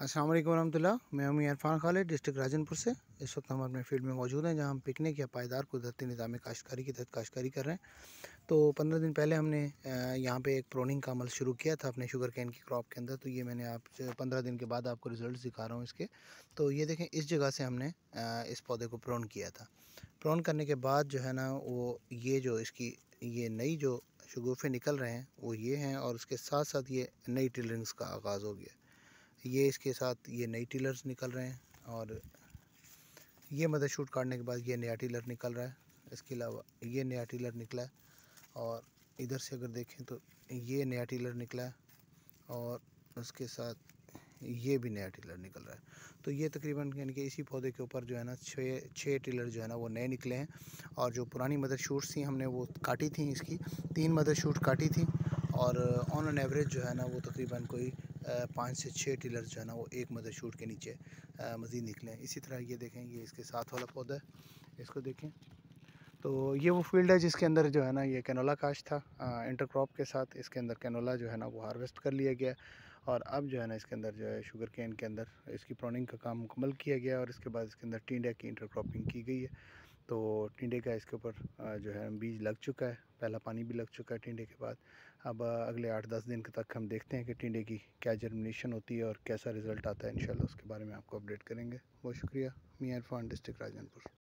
अस्सलाम वालेकुम रहमतुल्लाह। मैं हूं इरफान खालिद, डिस्ट्रिक्ट राजनपुर से। इस वक्त हम अपने फील्ड में मौजूद हैं, जहां हम पिकनिक या पायदार कुदरती निज़ामी काश्तकारी के तहत काश्तकारी कर रहे हैं। तो 15 दिन पहले हमने यहां पे एक प्रोनिंग का अमल शुरू किया था अपने शुगर कैन की क्रॉप के अंदर। तो ये मैंने आप 15 दिन के बाद आपको रिज़ल्ट दिखा रहा हूँ इसके। तो ये देखें, इस जगह से हमने इस पौधे को प्रोन किया था। प्रोन करने के बाद जो है ना, वो ये जो इसकी ये नई जो शगुफ़े निकल रहे हैं वो ये हैं, और उसके साथ साथ ये नई टिलरिंग्स का आगाज़ हो गया। ये इसके साथ ये नई टिलर्स निकल रहे हैं, और ये मदर शूट काटने के बाद ये नया टिलर निकल रहा है। इसके अलावा ये नया टिलर निकला है, और इधर से अगर देखें तो ये नया टिलर निकला है, और उसके साथ ये भी नया टिलर निकल रहा है। तो ये तकरीबन यानी कि इसी पौधे के ऊपर जो है ना छः टिलर जो है ना वो नए निकले हैं। और जो पुरानी मदर शूट्स थी हमने वो काटी थी, इसकी 3 मदर शूट काटी थी, और ऑन एन एवरेज जो है ना वो तकरीबन कोई 5 से 6 टिलर जो है ना वो एक मदर शूट के नीचे मज़ीद निकले हैं। इसी तरह ये देखें, ये इसके साथ वाला पौधा है, इसको देखें। तो ये वो फील्ड है जिसके अंदर जो है ना ये कैनोला काश था इंटरक्रॉप के साथ। इसके अंदर कैनोला जो है ना वो हार्वेस्ट कर लिया गया, और अब जो है ना इसके अंदर जो है शुगर केन के अंदर इसकी प्रोनिंग का काम मुकम्मल किया गया, और इसके बाद इसके अंदर टिंडे की इंटरक्रॉपिंग की गई है। तो टिंडे का इसके ऊपर जो है बीज लग चुका है, पहला पानी भी लग चुका है टिंडे के बाद। अब अगले 8-10 दिन तक हम देखते हैं कि टिंडे की क्या जर्मिनेशन होती है और कैसा रिज़ल्ट आता है। इंशाल्लाह उसके बारे में आपको अपडेट करेंगे। बहुत शुक्रिया। मियां इरफान, डिस्ट्रिक्ट राजनपुर।